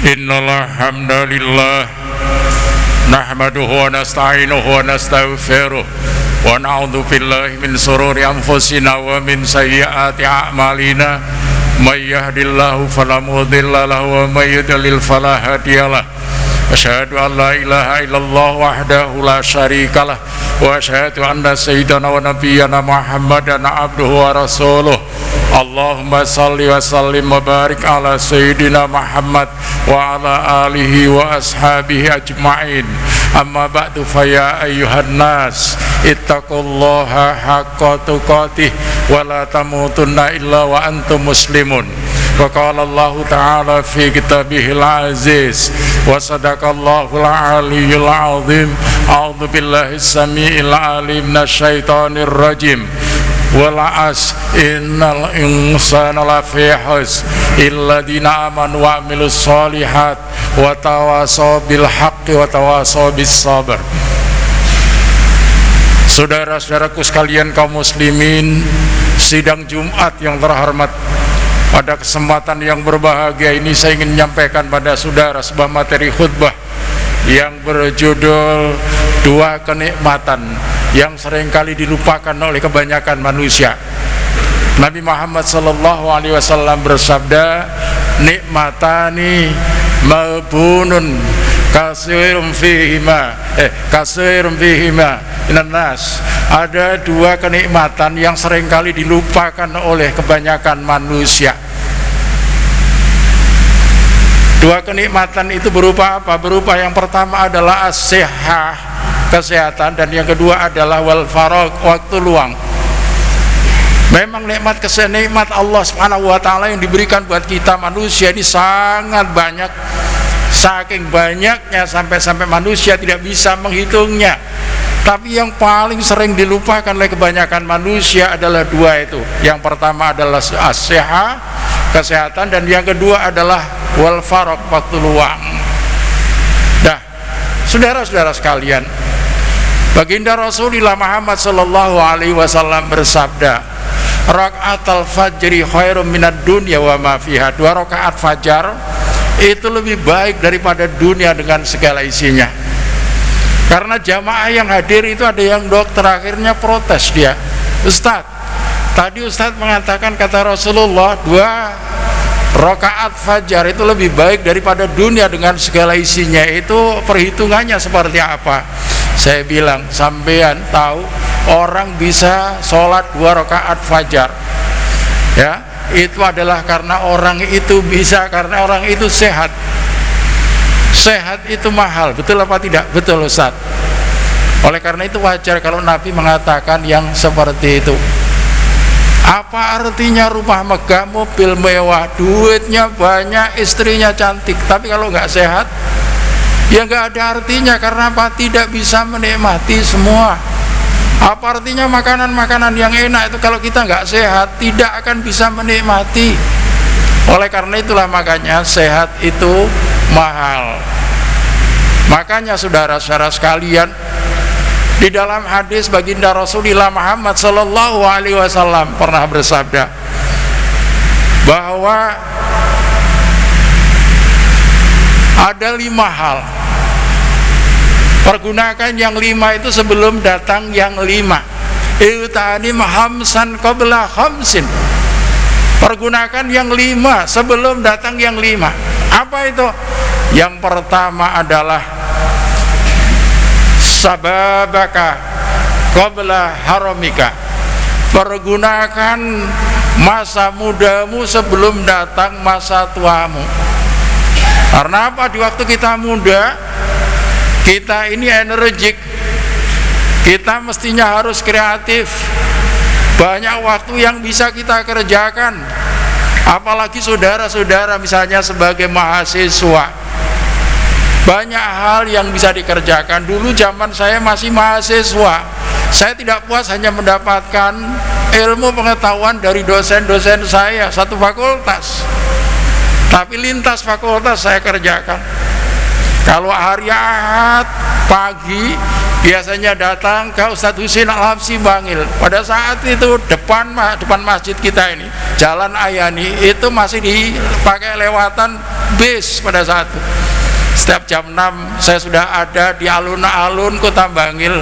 Innal hamdalillah nahmaduhu wa nasta'inuhu wa nastaghfiruh wa na'udzu billahi min shururi anfusina wa min sayyiati a'malina may yahdihillahu fala mudilla lahu wa may yudlil fala hadiyalah. Asyhadu an la ilaha illallah wahdahu la syarikalah wa asyhadu anna sayyidana wa nabiyyana Muhammadan abduhu wa rasuluh. Allahumma salli wa sallim wa barik ala sayyidina Muhammad wa ala alihi wa ashabihi ajma'in. Amma ba'du, fa ya ayyuhan nas ittaqullaha haqqa tuqatih wa la tamutunna illa wa antum muslimun. Wa qala Allah ta'ala fi kitabihil aziz wa sadaqallahul aliyyul azim. A'udzu billahi samii'il alim minasyaitonir rajim. Wala'as innal insana lafi khusr illadzina amanu wa amilus solihat wa tawasaw bil haqqi wa tawasaw bis sabr. Saudara-saudaraku sekalian kaum muslimin, sidang Jumat yang terhormat, pada kesempatan yang berbahagia ini saya ingin menyampaikan pada saudara sebuah materi khutbah yang berjudul dua kenikmatan yang seringkali dilupakan oleh kebanyakan manusia. Nabi Muhammad SAW bersabda, nikmatani mabunun kasirum fihima nas. Ada dua kenikmatan yang seringkali dilupakan oleh kebanyakan manusia. Dua kenikmatan itu berupa apa? Berupa yang pertama adalah as-sihah, kesehatan, dan yang kedua adalah wal faragh, waktu luang. Memang nikmat Allah Subhanahu wa taala yang diberikan buat kita manusia ini sangat banyak. Saking banyaknya sampai manusia tidak bisa menghitungnya. Tapi yang paling sering dilupakan oleh kebanyakan manusia adalah dua itu. Yang pertama adalah as-sihah, kesehatan, dan yang kedua adalah wal faragh, waktu luang. Dah, saudara-saudara sekalian, baginda Rasulullah Muhammad SAW bersabda, rakaatul fajri khairum minad dunya wa ma fiha. Dua rakaat fajar itu lebih baik daripada dunia dengan segala isinya. Karena jamaah yang hadir itu ada yang dokter, akhirnya protes dia, Ustaz, tadi Ustaz mengatakan, kata Rasulullah, dua rakaat fajar itu lebih baik daripada dunia dengan segala isinya. Itu perhitungannya seperti apa? Saya bilang, sampean tahu orang bisa sholat dua rakaat fajar, ya, itu adalah karena orang itu bisa, karena orang itu sehat. Sehat itu mahal, betul apa tidak? Betul, Ustaz. Oleh karena itu wajar kalau Nabi mengatakan yang seperti itu. Apa artinya rumah megah, mobil mewah, duitnya banyak, istrinya cantik, tapi kalau nggak sehat, ya nggak ada artinya. Karena apa? Tidak bisa menikmati semua. Apa artinya makanan-makanan yang enak itu kalau kita nggak sehat, tidak akan bisa menikmati. Oleh karena itulah makanya sehat itu mahal. Makanya saudara-saudara sekalian, di dalam hadis baginda Rasulullah Muhammad SAW pernah bersabda bahwa ada 5 hal. Pergunakan yang 5 itu sebelum datang yang 5. I'tanim khamsan qabla khamsin. Pergunakan yang 5 sebelum datang yang 5. Apa itu? Yang pertama adalah sababaka qabla haramika. Pergunakan masa mudamu sebelum datang masa tuamu. Karena apa? Di waktu kita muda, kita ini energik, kita mestinya harus kreatif, banyak waktu yang bisa kita kerjakan. Apalagi saudara-saudara misalnya sebagai mahasiswa, banyak hal yang bisa dikerjakan. Dulu zaman saya masih mahasiswa, saya tidak puas hanya mendapatkan ilmu pengetahuan dari dosen-dosen saya satu fakultas, tapi lintas fakultas saya kerjakan. Kalau hari Ahad pagi biasanya datang ke Ustadz Husin Al-Habsyi Bangil. Pada saat itu depan masjid kita ini, Jalan Ayani, itu masih dipakai lewatan habis pada saat itu. Setiap jam 6 saya sudah ada di alun-alun Kota Bangil,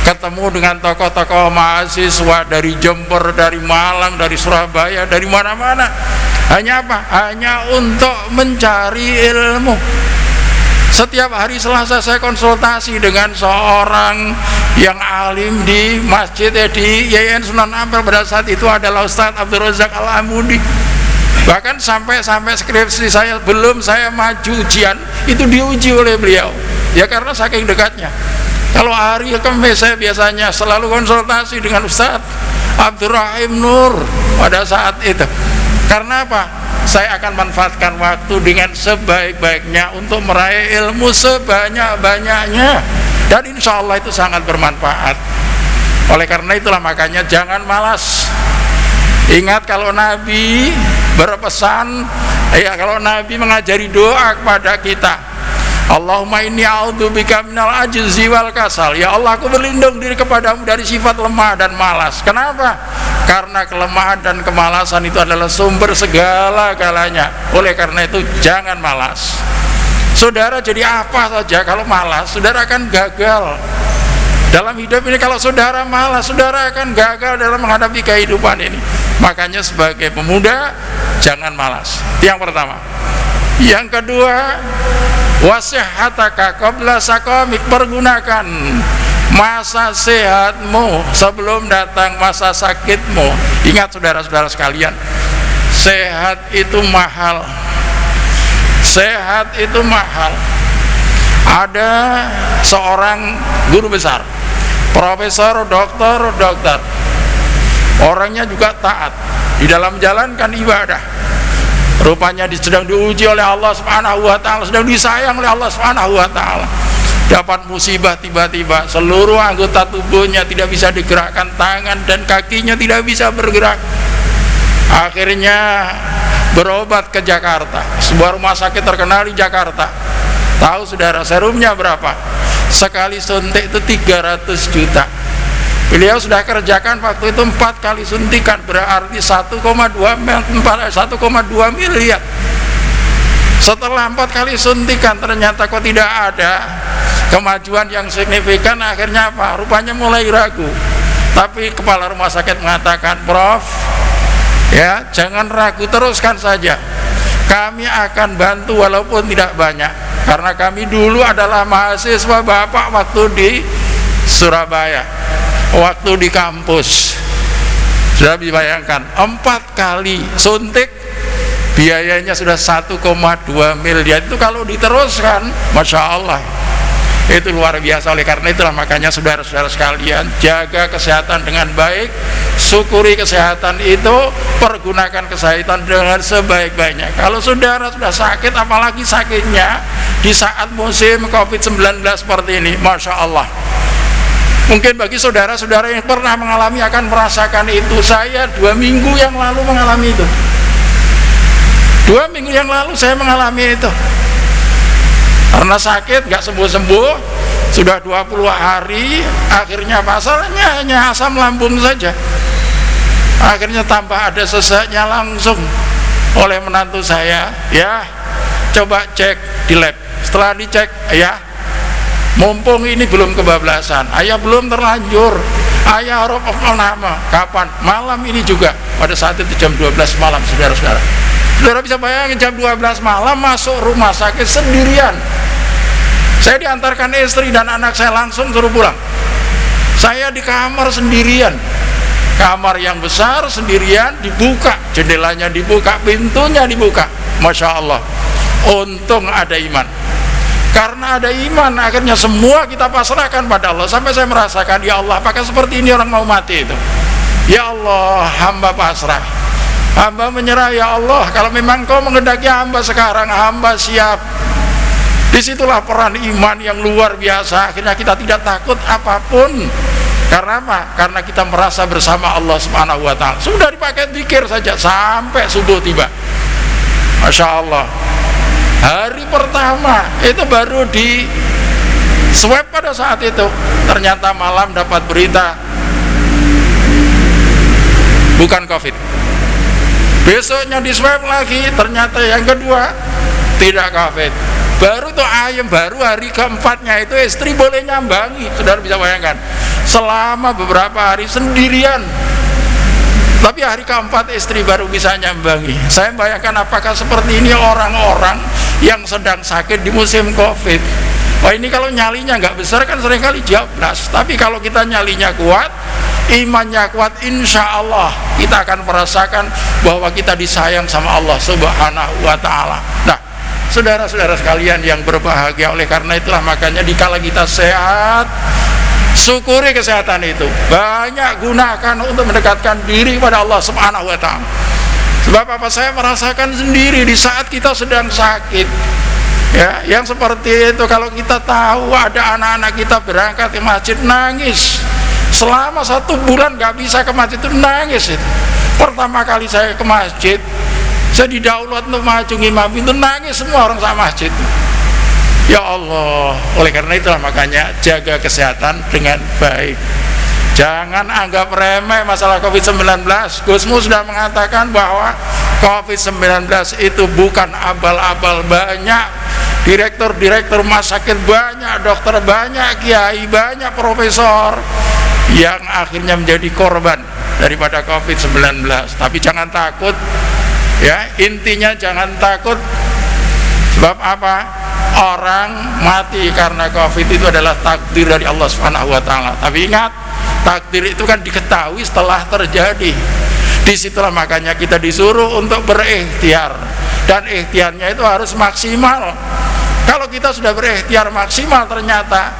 ketemu dengan tokoh-tokoh mahasiswa dari Jember, dari Malang, dari Surabaya, dari mana-mana. Hanya apa? Hanya untuk mencari ilmu. Setiap hari Selasa saya konsultasi dengan seorang yang alim di masjid di YN Sunan Ampel. Pada saat itu adalah Ustadz Abdul Razak Al-Amudi. Bahkan sampai skripsi saya belum saya maju ujian itu diuji oleh beliau. Ya karena saking dekatnya. Kalau hari Kamis saya biasanya selalu konsultasi dengan Ustadz Abdurrahim Nur pada saat itu. Karena apa? Saya akan manfaatkan waktu dengan sebaik-baiknya untuk meraih ilmu sebanyak-banyaknya, dan insya Allah itu sangat bermanfaat. Oleh karena itulah makanya jangan malas. Ingat kalau Nabi berpesan, kalau Nabi mengajari doa kepada kita, Allahumma inni a'udzubika minal ajzi wal kasal. Ya Allah, aku berlindung diri kepadamu dari sifat lemah dan malas. Kenapa? Karena kelemahan dan kemalasan itu adalah sumber segala-galanya. Oleh karena itu jangan malas. Saudara jadi apa saja kalau malas, saudara akan gagal dalam hidup ini. Kalau saudara malas, saudara akan gagal dalam menghadapi kehidupan ini. Makanya sebagai pemuda jangan malas. Itu yang pertama. Yang kedua, wasihataka qabla sakamik. Pergunakan masa sehatmu sebelum datang masa sakitmu. Ingat saudara-saudara sekalian, sehat itu mahal. Sehat itu mahal. Ada seorang guru besar, profesor, dokter, orangnya juga taat di dalam menjalankan ibadah. Rupanya sedang diuji oleh Allah Subhanahu wa taala, sedang disayang oleh Allah Subhanahu wa taala. Dapat musibah tiba-tiba, seluruh anggota tubuhnya tidak bisa digerakkan, tangan dan kakinya tidak bisa bergerak. Akhirnya berobat ke Jakarta, sebuah rumah sakit terkenal di Jakarta. Tahu saudara serumnya berapa? Sekali suntik itu 300 juta. Beliau sudah kerjakan waktu itu 4 kali suntikan, berarti 1,2 miliar. Setelah 4 kali suntikan ternyata kok tidak ada kemajuan yang signifikan. Akhirnya apa? Rupanya mulai ragu. Tapi kepala rumah sakit mengatakan, Prof, ya jangan ragu, teruskan saja. Kami akan bantu walaupun tidak banyak, karena kami dulu adalah mahasiswa Bapak waktu di Surabaya, waktu di kampus. Sudah dibayangkan 4 kali suntik biayanya sudah 1,2 miliar. Itu kalau diteruskan, Masya Allah, itu luar biasa. Oleh karena itulah makanya saudara-saudara sekalian, jaga kesehatan dengan baik, syukuri kesehatan itu, pergunakan kesehatan dengan sebaik-baiknya. Kalau saudara sudah sakit, apalagi sakitnya di saat musim COVID-19 seperti ini, Masya Allah. Mungkin bagi saudara-saudara yang pernah mengalami akan merasakan itu. Saya 2 minggu yang lalu mengalami itu. 2 minggu yang lalu saya mengalami itu. Karena sakit, nggak sembuh-sembuh, sudah 20 hari, akhirnya masalahnya hanya asam lambung saja. Akhirnya tanpa ada sesaknya langsung oleh menantu saya, ya coba cek di lab. Setelah dicek, ya mumpung ini belum kebablasan, ayah belum terlanjur, ayah harap nama kapan? Malam ini juga, pada saat itu jam 12 malam, saudara-saudara. Saudara bisa bayangin jam 12 malam masuk rumah sakit sendirian. Saya diantarkan istri dan anak saya langsung suruh pulang. Saya di kamar sendirian, kamar yang besar sendirian, dibuka jendelanya, dibuka pintunya, dibuka. Masya Allah, untung ada iman. Karena ada iman, akhirnya semua kita pasrahkan pada Allah. Sampai saya merasakan, ya Allah, apakah seperti ini orang mau mati itu? Ya Allah, hamba pasrah, hamba menyerah. Ya Allah, kalau memang Kau menghendaki hamba sekarang, hamba siap. Disitulah peran iman yang luar biasa. Akhirnya kita tidak takut apapun. Karena apa? Karena kita merasa bersama Allah Subhanahu wa ta'ala. Sudah dipakai zikir saja sampai subuh tiba. Masya Allah. Hari pertama itu baru di swab pada saat itu. Ternyata malam dapat berita bukan COVID. Besoknya di swab lagi, ternyata yang kedua tidak COVID. Baru tuh ayam, baru hari keempatnya itu istri boleh nyambangi. Saudara bisa bayangkan, selama beberapa hari sendirian, tapi hari keempat istri baru bisa nyambangi. Saya bayangkan apakah seperti ini orang-orang yang sedang sakit di musim COVID. Wah, ini kalau nyalinya nggak besar kan seringkali jablas, tapi kalau kita nyalinya kuat, imannya kuat, insya Allah kita akan merasakan bahwa kita disayang sama Allah Subhanahu wa Ta'ala. Nah, saudara-saudara sekalian yang berbahagia, oleh karena itulah makanya dikala kita sehat, syukuri kesehatan itu, banyak gunakan untuk mendekatkan diri kepada Allah Subhanahu wa Ta'ala. Sebab apa, saya merasakan sendiri di saat kita sedang sakit, ya, yang seperti itu. Kalau kita tahu ada anak-anak kita berangkat ke masjid, nangis selama 1 bulan gak bisa ke masjid, itu nangis itu. Pertama kali saya ke masjid, saya didaulat untuk maju ngimam, itu nangis semua orang sama masjid. Ya Allah, oleh karena itulah makanya jaga kesehatan dengan baik. Jangan anggap remeh masalah COVID-19. Gusmu sudah mengatakan bahwa COVID-19 itu bukan abal-abal. Banyak direktur-direktur rumah sakit, banyak dokter, banyak kiai, banyak profesor yang akhirnya menjadi korban daripada COVID-19. Tapi jangan takut, ya, intinya jangan takut. Sebab apa? Orang mati karena COVID itu adalah takdir dari Allah Subhanahu wa Ta'ala. Tapi ingat, takdir itu kan diketahui setelah terjadi. Disitulah makanya kita disuruh untuk berikhtiar, dan ikhtiarnya itu harus maksimal. Kalau kita sudah berikhtiar maksimal ternyata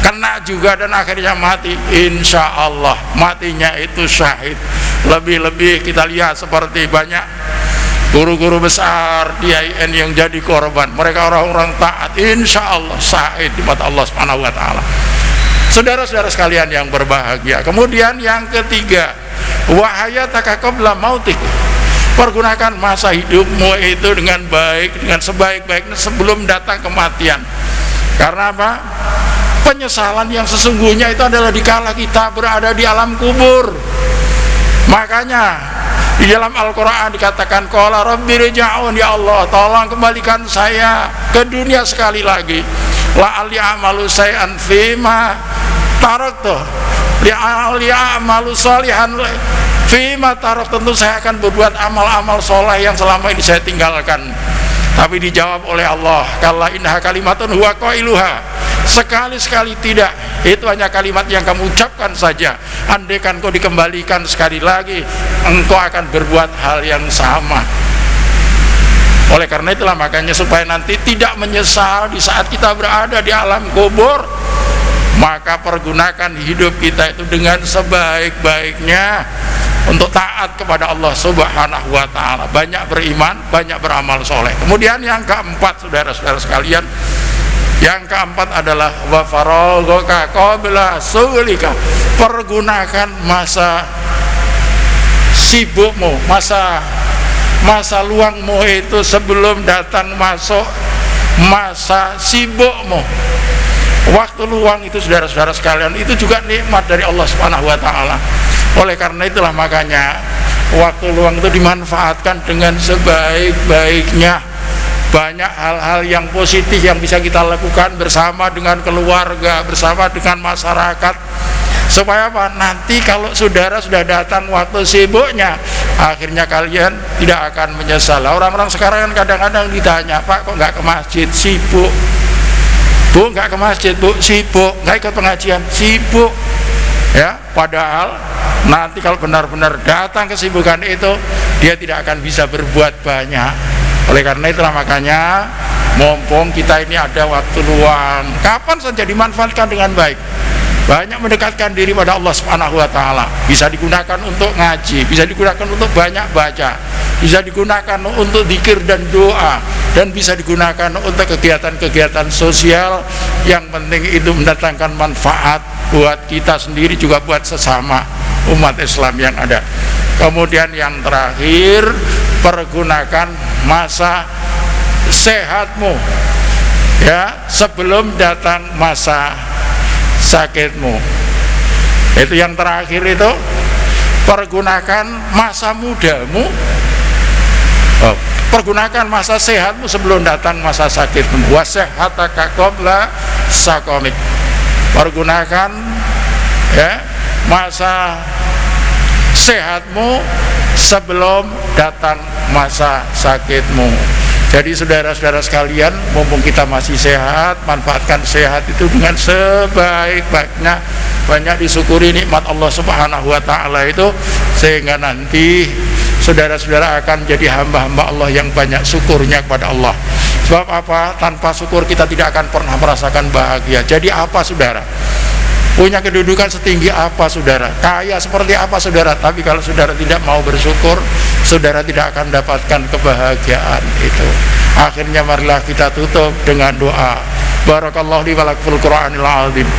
kena juga dan akhirnya mati, insya Allah matinya itu syahid. Lebih-lebih kita lihat seperti banyak guru-guru besar di IAIN yang jadi korban, mereka orang-orang taat, insya Allah syahid di mata Allah Subhanahu wa Ta'ala. Saudara-saudara sekalian yang berbahagia, kemudian yang ketiga, wahayataka qabla mautik, pergunakan masa hidupmu itu dengan baik, dengan sebaik-baiknya sebelum datang kematian. Karena apa? Penyesalan yang sesungguhnya itu adalah dikala kita berada di alam kubur. Makanya di dalam Al-Quran dikatakan, qala rabbi rji'un, ya Allah tolong kembalikan saya ke dunia sekali lagi, la'alli a'malu syai'an fima taraktu la'alli a'malu sholihan fima taraktu, tentu saya akan berbuat amal-amal soleh yang selama ini saya tinggalkan. Tapi dijawab oleh Allah, kalla innaha kalimatun huwa qailuha, sekali-sekali tidak, itu hanya kalimat yang kamu ucapkan saja. Andaikan kau dikembalikan sekali lagi, engkau akan berbuat hal yang sama. Oleh karena itulah makanya supaya nanti tidak menyesal di saat kita berada di alam kubur, maka pergunakan hidup kita itu dengan sebaik-baiknya untuk taat kepada Allah Subhanahu wa Ta'ala, banyak beriman, banyak beramal soleh. Kemudian yang keempat, saudara-saudara sekalian, yang keempat adalah wa faraghaka qabla sughlika, pergunakan masa sibukmu, masa luangmu itu sebelum datang masuk masa sibukmu. Waktu luang itu, saudara-saudara sekalian, itu juga nikmat dari Allah Subhanahu wa Ta'ala. Oleh karena itulah makanya waktu luang itu dimanfaatkan dengan sebaik-baiknya. Banyak hal-hal yang positif yang bisa kita lakukan bersama dengan keluarga, bersama dengan masyarakat, supaya apa? Nanti kalau saudara sudah datang waktu sibuknya, akhirnya kalian tidak akan menyesal. Orang-orang sekarang kan kadang-kadang ditanya, Pak kok nggak ke masjid? Sibuk. Bu, nggak ke masjid, Bu, sibuk. Nggak ikut pengajian, sibuk. Ya, padahal nanti kalau benar-benar datang kesibukan itu, dia tidak akan bisa berbuat banyak. Oleh karena itulah makanya mumpung kita ini ada waktu luang, kapan saja dimanfaatkan dengan baik. Banyak mendekatkan diri pada Allah Subhanahu wa Ta'ala. Bisa digunakan untuk ngaji, bisa digunakan untuk banyak baca, bisa digunakan untuk zikir dan doa, dan bisa digunakan untuk kegiatan-kegiatan sosial. Yang penting itu mendatangkan manfaat buat kita sendiri, juga buat sesama umat Islam yang ada. Kemudian yang terakhir, pergunakan masa sehatmu, ya, sebelum datang masa sakitmu. Itu yang terakhir, itu pergunakan masa mudamu Pergunakan masa sehatmu sebelum datang masa sakitmu. Wa sihhataka qabla saqamik. Pergunakan ya masa sehatmu sebelum datang masa sakitmu. Jadi saudara-saudara sekalian, mumpung kita masih sehat, manfaatkan sehat itu dengan sebaik-baiknya. Banyak disyukuri nikmat Allah Subhanahu wa taala itu, sehingga nanti saudara-saudara akan jadi hamba-hamba Allah yang banyak syukurnya kepada Allah. Sebab apa? Tanpa syukur kita tidak akan pernah merasakan bahagia. Jadi apa saudara? Punya kedudukan setinggi apa saudara? Kaya seperti apa saudara? Tapi kalau saudara tidak mau bersyukur, saudara tidak akan dapatkan kebahagiaan itu. Akhirnya marilah kita tutup dengan doa. Barakallahu li wa lakum fil Qur'anil azim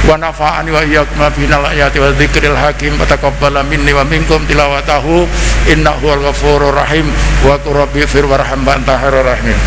wa nafa'ani wa iyyakum minal ayati wa dzikril hakim wa taqabbala minni wa minkum tilawatahu innahu wal ghafurur rahim wa qur rabbi fir warham anta khairur rahimin.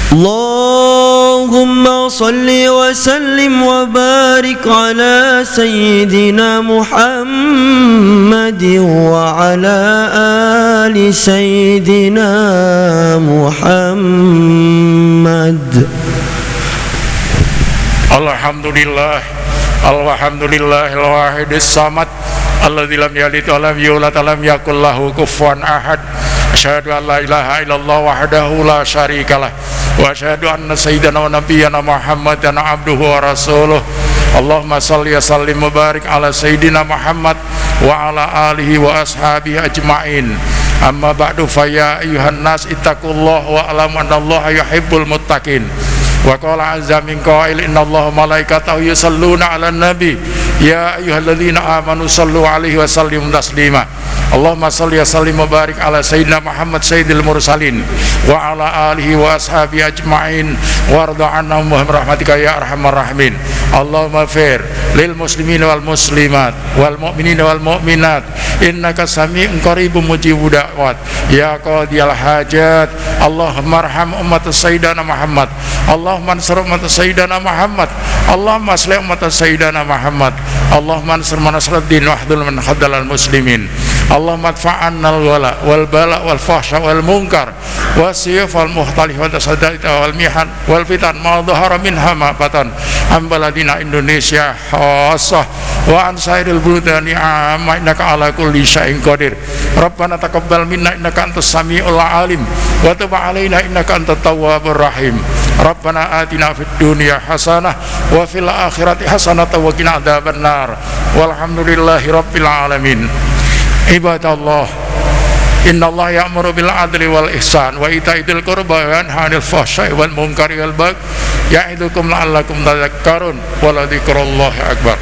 Allahumma salli wa sallim wa barik ala sayyidina Muhammad wa ala ali sayyidina Muhammad. Alhamdulillah, alhamdulillahil wahidis samad alladzi lam yalid wa lam yulad wa lam yakul lahu kufuwan ahad. Asyhadu an la ilaha illallah wahdahu la syarikalah wa asyhadu anna sayyidana wa nabiyyana Muhammadan abduhu wa rasuluh. Allahumma shalli wa sallim wa barik ala sayyidina Muhammad wa ala alihi wa ashabihi ajma'in. Amma ba'du, fa ya ayyuhan nas ittaqullaha wa alamu annallaha yuhibbul muttaqin. Wa qala azza min qail innallaha malaikatahu yusalluna 'alan nabi ya ayyuhalladzina amanu sallu 'alaihi wa sallimu taslima. Allahumma shalli wa sallim wa barik ala sayyidina Muhammad sayyidil mursalin wa ala alihi wa ashabihi ajma'in warda 'annahum bi rahmatika ya arhamar rahimin. Allahumma fir lil muslimin wal muslimat wal mu'minin wal mu'minat innaka sami'un qaribun mujibud da'wat ya qadiyal hajat. Allahumma arham ummat sayyidina Muhammad, Allahumma ansur ummat sayyidina Muhammad, Allahumma aslih ummat sayyidina Muhammad, Allahumma ansur man nasruddin wahdul man khadalal muslimin. Allahumma adfa'annal wala wal bala wal fahsya wal munkar wasiyuf wal muhtalif wa tasaddaq wal mihan wal fitan ma dhahara minha ma batan am baladina Indonesia khassah wa an sairil buludani amma innaka ala kulli syai'in qadir. Rabbana taqabbal minna innaka antas samiul alim wa tub alaina innaka antat tawwabur rahim. Rabbana atina fid dunya hasanah wa fil akhirati hasanah wa qina adzabannar. Walhamdulillahi rabbil alamin. Ibadallah, innallaha ya'muru bil adli wal ihsan wa ita'idzil qurba wa yanha 'anil fahsya'i wal munkari wal baghi ya'idukum la'allakum tadhakkarun wa la dzikrullahi akbar.